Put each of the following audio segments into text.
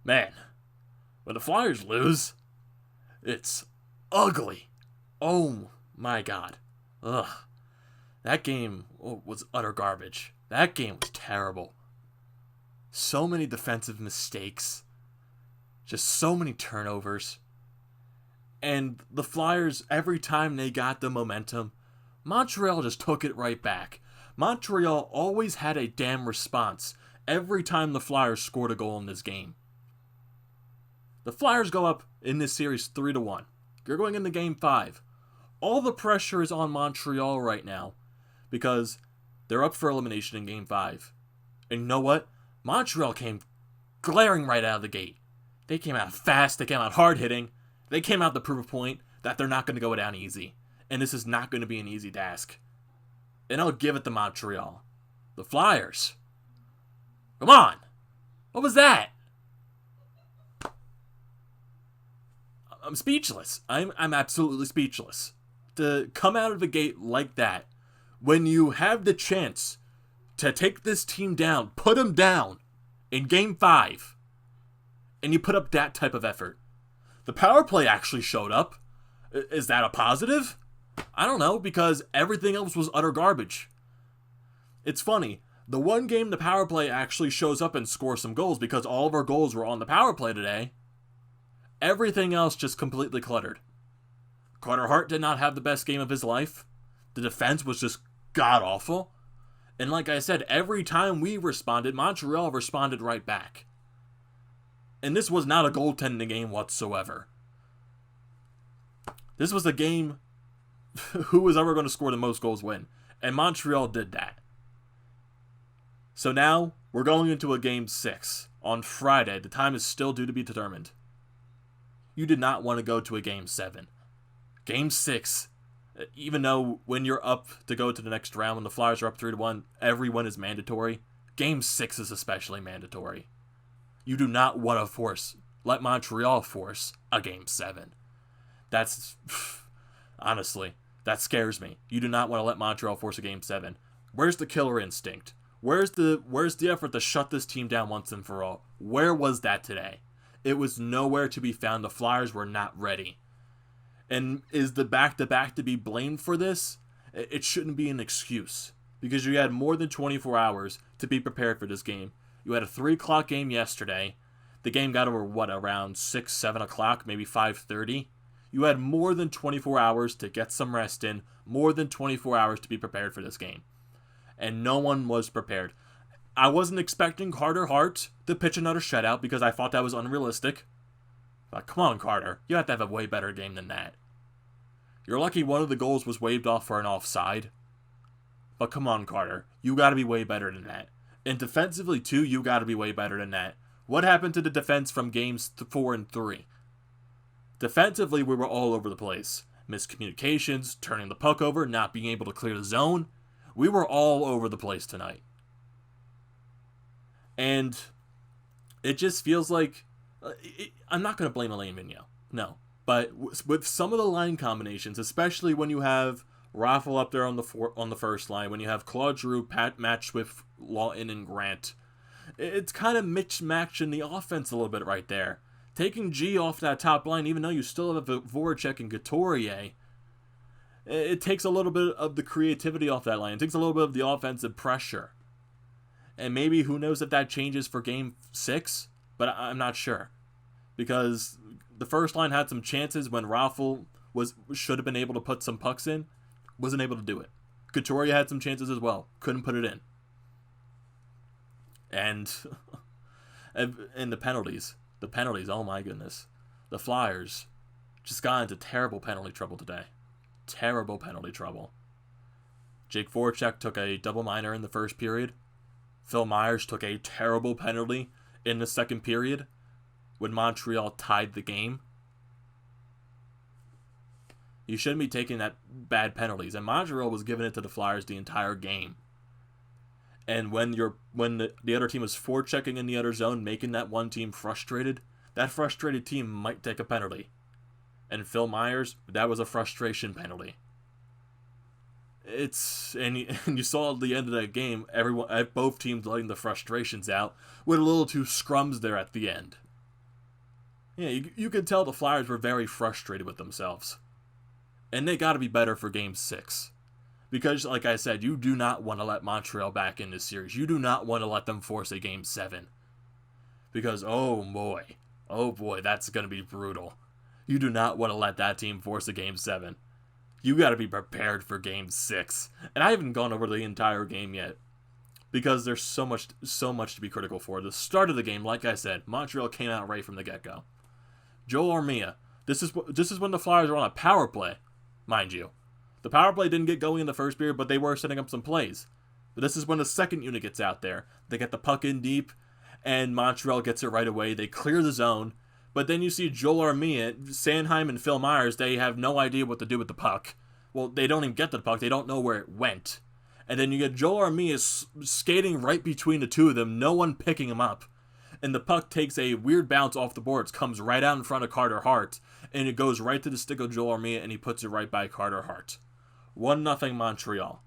Man, when the Flyers lose, it's ugly. Oh my god. Ugh. That game was utter garbage. That game was terrible. So many defensive mistakes. Just so many turnovers. And the Flyers, every time they got the momentum, Montreal just took it right back. Montreal always had a damn response every time the Flyers scored a goal in this game. The Flyers go up in this series 3-1. You're going into Game 5. All the pressure is on Montreal right now because they're up for elimination in Game 5. And you know what? Montreal came glaring right out of the gate. They came out fast. They came out hard-hitting. They came out to prove a point that they're not going to go down easy. And this is not going to be an easy task. And I'll give it to Montreal. The Flyers. Come on. What was that? I'm speechless. I'm absolutely speechless. To come out of the gate like that, when you have the chance to take this team down, put them down in Game 5, and you put up that type of effort. The power play actually showed up. Is that a positive? I don't know, because everything else was utter garbage. It's funny. The one game the power play actually shows up and scores some goals because all of our goals were on the power play today. Everything else just completely cluttered. Carter Hart did not have the best game of his life. The defense was just god-awful. And like I said, every time we responded, Montreal responded right back. And this was not a goaltending game whatsoever. This was a game who was ever going to score the most goals win. And Montreal did that. So now, we're going into a Game 6 on Friday. The time is still due to be determined. You did not want to go to a Game 7. Game 6, even though when you're up to go to the next round, when the Flyers are up 3-1, every win is mandatory. Game 6 is especially mandatory. You do not want to let Montreal force a Game 7. That's, honestly, that scares me. You do not want to let Montreal force a Game 7. Where's the killer instinct? Where's the effort to shut this team down once and for all? Where was that today? It was nowhere to be found. The Flyers were not ready. And is the back-to-back to be blamed for this? It shouldn't be an excuse. Because you had more than 24 hours to be prepared for this game. You had a 3 o'clock game yesterday. The game got over, around 6, 7 o'clock, maybe 5:30. You had more than 24 hours to get some rest in. More than 24 hours to be prepared for this game. And no one was prepared. I wasn't expecting Carter Hart to pitch another shutout because I thought that was unrealistic. But come on, Carter. You have to have a way better game than that. You're lucky one of the goals was waved off for an offside. But come on, Carter. You got to be way better than that. And defensively, too, you got to be way better than that. What happened to the defense from games 4 and 3? Defensively, we were all over the place. Miscommunications, turning the puck over, not being able to clear the zone. We were all over the place tonight. And it just feels like... I'm not going to blame Alain Vigneault. No. But with some of the line combinations, especially when you have Raffle up there on the first line, when you have Claude Giroux matched with Lawton and Grant, it's kind of mismatched in the offense a little bit right there. Taking G off that top line, even though you still have Voracek and Couturier, it takes a little bit of the creativity off that line. It takes a little bit of the offensive pressure. And maybe, who knows if that changes for Game 6, but I'm not sure. Because the first line had some chances when Raffle should have been able to put some pucks in. Wasn't able to do it. Couturier had some chances as well. Couldn't put it in. And the penalties. The penalties, oh my goodness. The Flyers just got into terrible penalty trouble today. Terrible penalty trouble. Jake Voracek took a double minor in the first period. Phil Myers took a terrible penalty in the second period when Montreal tied the game. You shouldn't be taking that bad penalties. And Montreal was giving it to the Flyers the entire game. And when the other team was forechecking in the other zone, making that one team frustrated, that frustrated team might take a penalty. And Phil Myers, that was a frustration penalty. And you saw at the end of that game, both teams letting the frustrations out with a little two scrums there at the end. Yeah, you could tell the Flyers were very frustrated with themselves. And they got to be better for Game 6. Because, like I said, you do not want to let Montreal back in this series. You do not want to let them force a Game 7. Because, oh boy, that's going to be brutal. You do not want to let that team force a Game 7. You got to be prepared for Game 6. And I haven't gone over the entire game yet. Because there's so much to be critical for. The start of the game, like I said, Montreal came out right from the get-go. Joel Armia, this is when the Flyers are on a power play, mind you. The power play didn't get going in the first period, but they were setting up some plays. But this is when the second unit gets out there. They get the puck in deep, and Montreal gets it right away. They clear the zone, but then you see Joel Armia, Sanheim, and Phil Myers, they have no idea what to do with the puck. Well, they don't even get the puck. They don't know where it went. And then you get Joel Armia skating right between the two of them, no one picking him up. And the puck takes a weird bounce off the boards, comes right out in front of Carter Hart, and it goes right to the stick of Joel Armia, and he puts it right by Carter Hart. 1-0 Montreal.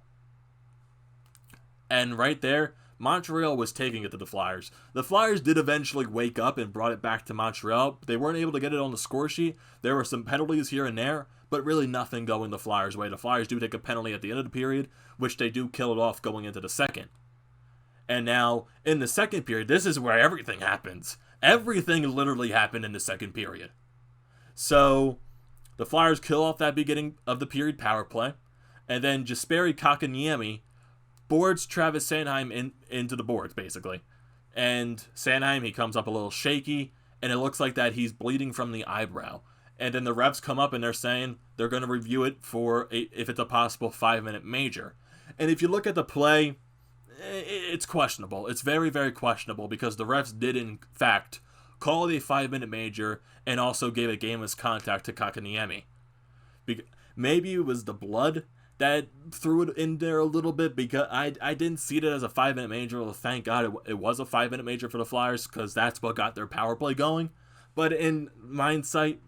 And right there, Montreal was taking it to the Flyers. The Flyers did eventually wake up and brought it back to Montreal. They weren't able to get it on the score sheet. There were some penalties here and there, but really nothing going the Flyers' way. The Flyers do take a penalty at the end of the period, which they do kill it off going into the second. And now, in the second period, this is where everything happens. Everything literally happened in the second period. So, the Flyers kill off that beginning of the period power play, and then Jesperi Kotkaniemi boards Travis Sanheim into the boards, basically. And Sanheim, he comes up a little shaky, and it looks like that he's bleeding from the eyebrow. And then the refs come up and they're saying they're going to review it for if it's a possible 5-minute major. And if you look at the play, it's questionable. It's very, very questionable because the refs did, in fact, call it a 5-minute major and also gave a gameless contact to Kotkaniemi. Maybe it was the blood that threw it in there a little bit because I didn't see it as a 5-minute major. Well, thank God it was a 5-minute major for the Flyers because that's what got their power play going. But in my sight,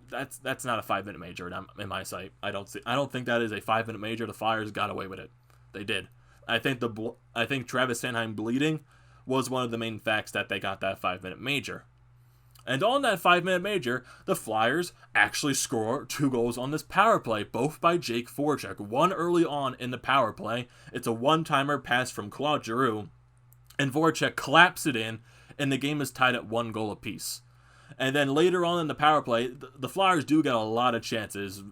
that's not a 5-minute major in my sight. I don't think that is a 5-minute major. The Flyers got away with it. They did. I think Travis Sanheim bleeding was one of the main facts that they got that 5-minute major. And on that 5-minute major, the Flyers actually score 2 goals on this power play, both by Jake Voracek. One early on in the power play. It's a one-timer pass from Claude Giroux, and Voracek claps it in, and the game is tied at 1 goal apiece. And then later on in the power play, the Flyers do get a lot of chances.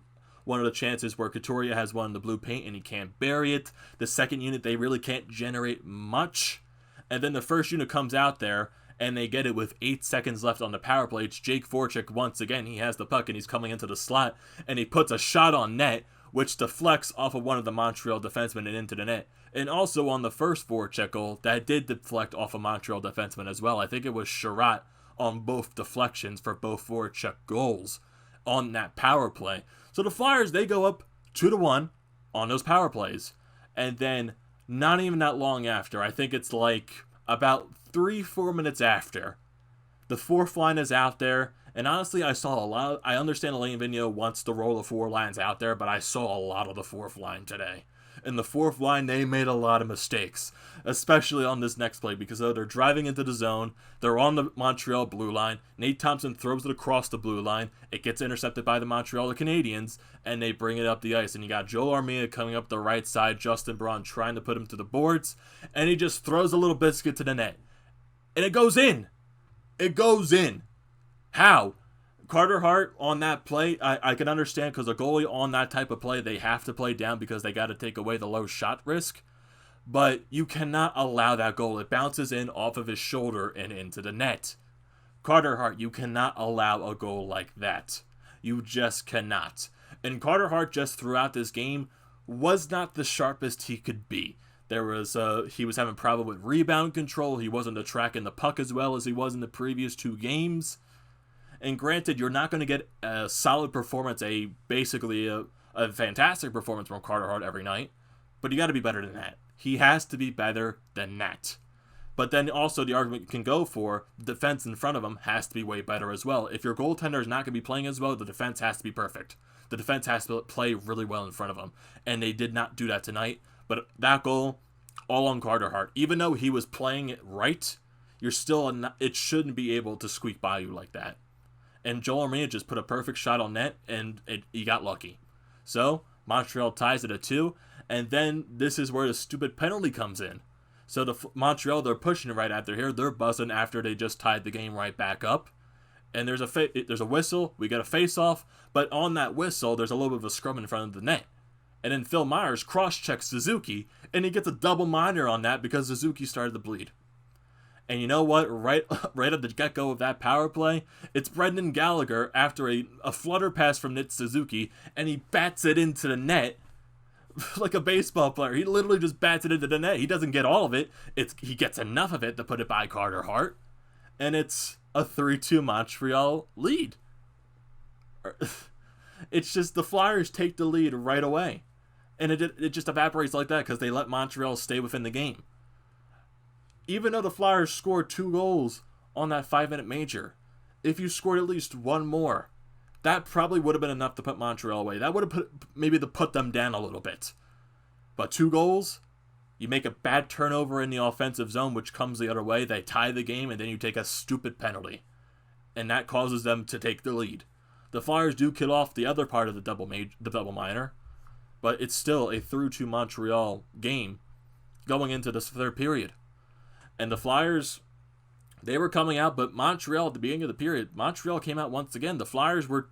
One of the chances where Couturier has one in the blue paint and he can't bury it. The second unit, they really can't generate much. And then the first unit comes out there and they get it with 8 seconds left on the power play. It's Jake Voracek once again. He has the puck and he's coming into the slot and he puts a shot on net, which deflects off of one of the Montreal defensemen and into the net. And also on the first Voracek goal, that did deflect off a Montreal defenseman as well. I think it was Sherratt on both deflections for both Voracek goals on that power play. So the Flyers, they go up 2-1 on those power plays. And then not even that long after, I think it's like about 3-4 minutes after, the fourth line is out there. And honestly, I understand Alain Vigneault wants to roll the 4 lines out there, but I saw a lot of the fourth line today. In the fourth line, they made a lot of mistakes, especially on this next play, because they're driving into the zone, they're on the Montreal blue line, Nate Thompson throws it across the blue line, it gets intercepted by the Montreal Canadiens, and they bring it up the ice, and you got Joel Armia coming up the right side, Justin Braun trying to put him to the boards, and he just throws a little biscuit to the net. And it goes in! It goes in! How? Carter Hart on that play, I can understand because a goalie on that type of play, they have to play down because they got to take away the low shot risk. But you cannot allow that goal. It bounces in off of his shoulder and into the net. Carter Hart, you cannot allow a goal like that. You just cannot. And Carter Hart just throughout this game was not the sharpest he could be. He was having problem with rebound control. He wasn't tracking the puck as well as he was in the previous 2 games. And granted, you're not going to get a solid performance, basically a fantastic performance from Carter Hart every night, but you got to be better than that. He has to be better than that. But then also the argument can go for the defense in front of him has to be way better as well. If your goaltender is not going to be playing as well, the defense has to be perfect. The defense has to play really well in front of him, and they did not do that tonight. But that goal, all on Carter Hart. Even though he was playing it right, it shouldn't be able to squeak by you like that. And Joel Armia just put a perfect shot on net, and he got lucky. So, Montreal ties it at 2, and then this is where the stupid penalty comes in. So, Montreal, they're pushing it right after here. They're buzzing after they just tied the game right back up. And there's a whistle. We got a face-off. But on that whistle, there's a little bit of a scrum in front of the net. And then Phil Myers cross-checks Suzuki, and he gets a double minor on that because Suzuki started to bleed. And you know what? Right at the get-go of that power play, it's Brendan Gallagher after a flutter pass from Nick Suzuki, and he bats it into the net like a baseball player. He literally just bats it into the net. He doesn't get all of it. He gets enough of it to put it by Carter Hart, and it's a 3-2 Montreal lead. It's just the Flyers take the lead right away, and it just evaporates like that because they let Montreal stay within the game. Even though the Flyers scored 2 goals on that 5-minute major, if you scored at least one more, that probably would have been enough to put Montreal away. That would have put them down a little bit. But 2 goals, you make a bad turnover in the offensive zone, which comes the other way. They tie the game, and then you take a stupid penalty, and that causes them to take the lead. The Flyers do kill off the other part of the double minor, but it's still a 3-2 Montreal game going into this third period. And the Flyers, they were coming out, but Montreal, at the beginning of the period, Montreal came out once again. The Flyers were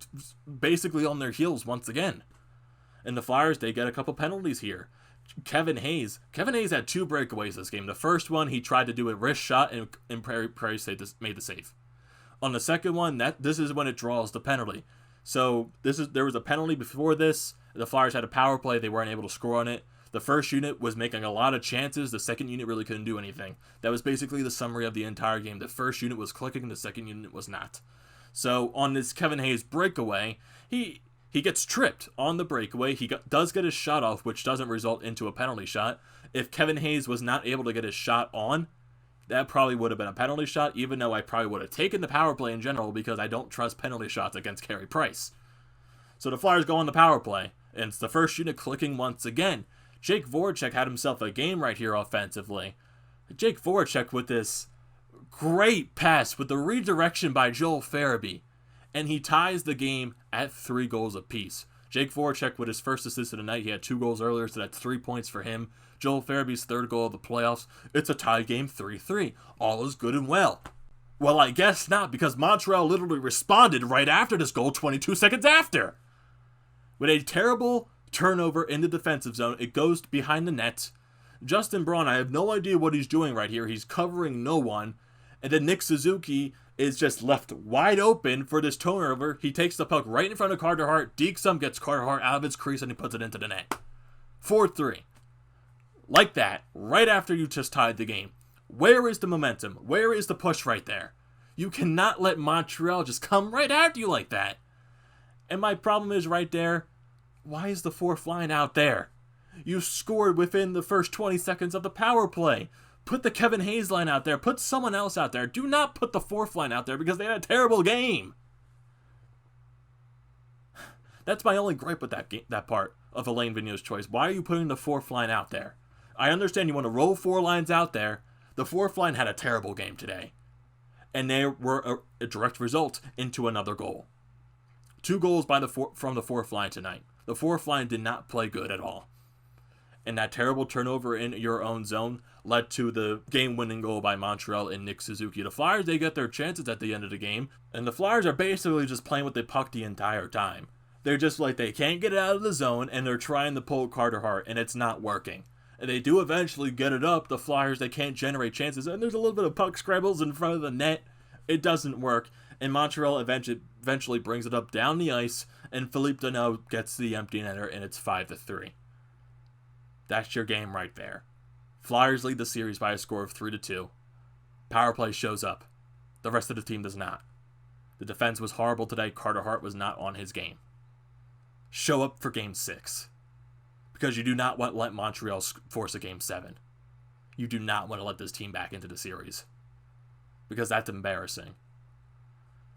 basically on their heels once again. And the Flyers, they get a couple penalties here. Kevin Hayes had 2 breakaways this game. The first one, he tried to do a wrist shot, and Prairie made the save. On the second one, this is when it draws the penalty. So there was a penalty before this. The Flyers had a power play. They weren't able to score on it. The first unit was making a lot of chances. The second unit really couldn't do anything. That was basically the summary of the entire game. The first unit was clicking. The second unit was not. So on this Kevin Hayes breakaway, he gets tripped on the breakaway. He does get his shot off, which doesn't result into a penalty shot. If Kevin Hayes was not able to get his shot on, that probably would have been a penalty shot, even though I probably would have taken the power play in general because I don't trust penalty shots against Carey Price. So the Flyers go on the power play, and it's the first unit clicking once again. Jake Voracek had himself a game right here offensively. Jake Voracek with this great pass with the redirection by Joel Farabee, and he ties the game at 3 goals apiece. Jake Voracek with his first assist of the night. He had 2 goals earlier, so that's 3 points for him. Joel Farabee's 3rd goal of the playoffs. It's a tie game, 3-3. All is good and well. Well, I guess not, because Montreal literally responded right after this goal 22 seconds after. With a terrible turnover in the defensive zone, it goes behind the net. Justin Braun, I have no idea what he's doing right here. He's covering no one. And then Nick Suzuki is just left wide open for this turnover. He takes the puck right in front of Carter Hart. Deeksum gets Carter Hart out of his crease and he puts it into the net. 4-3. Like that, right after you just tied the game. Where is the momentum? Where is the push right there? You cannot let Montreal just come right after you like that. And my problem is right there, why is the 4th line out there? You scored within the first 20 seconds of the power play. Put the Kevin Hayes line out there. Put someone else out there. Do not put the 4th line out there because they had a terrible game. That's my only gripe with that part of Alain Vigneault's choice. Why are you putting the 4th line out there? I understand you want to roll 4 lines out there. The 4th line had a terrible game today. And they were a direct result into another goal. 2 goals from the 4th line tonight. The 4th line did not play good at all. And that terrible turnover in your own zone led to the game-winning goal by Montreal and Nick Suzuki. The Flyers, they get their chances at the end of the game, and the Flyers are basically just playing with the puck the entire time. They're just like, they can't get it out of the zone, and they're trying to pull Carter Hart, and it's not working. And they do eventually get it up. The Flyers, they can't generate chances, and there's a little bit of puck scrambles in front of the net. It doesn't work, and Montreal eventually brings it up down the ice, and Philippe Deneau gets the empty netter, and it's 5-3. That's your game right there. Flyers lead the series by a score of 3-2. Power play shows up. The rest of the team does not. The defense was horrible today. Carter Hart was not on his game. Show up for Game 6. Because you do not want to let Montreal force a Game 7. You do not want to let this team back into the series. Because that's embarrassing.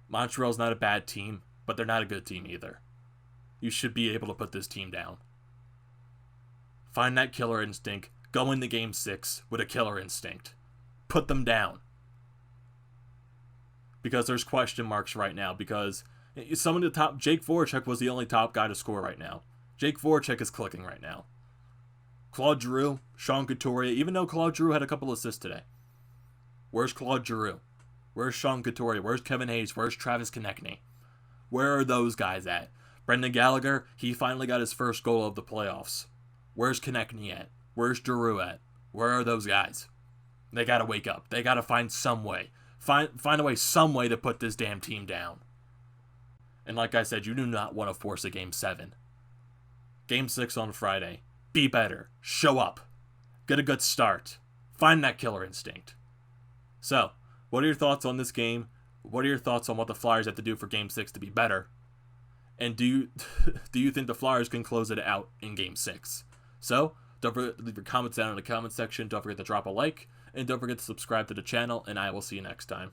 Montreal's not a bad team, but they're not a good team either. You should be able to put this team down. Find that killer instinct. Go into Game 6 with a killer instinct. Put them down. because there's question marks right now. Because some of the top, Jake Voracek was the only top guy to score right now. Jake Voracek is clicking right now. Claude Giroux, Sean Couturier, even though Claude Giroux had a couple assists today. Where's Claude Giroux? Where's Sean Couturier? Where's Kevin Hayes? Where's Travis Konechny? Where are those guys at? Brendan Gallagher, he finally got his first goal of the playoffs. Where's Konechny at? Where's Giroux at? Where are those guys? They gotta wake up. They gotta find some way. Find a way, some way to put this damn team down. And like I said, you do not want to force a Game 7. Game 6 on Friday. Be better. Show up. Get a good start. Find that killer instinct. So, what are your thoughts on this game? What are your thoughts on what the Flyers have to do for Game 6 to be better? And do you think the Flyers can close it out in Game 6? So, don't forget to leave your comments down in the comment section. Don't forget to drop a like. And don't forget to subscribe to the channel. And I will see you next time.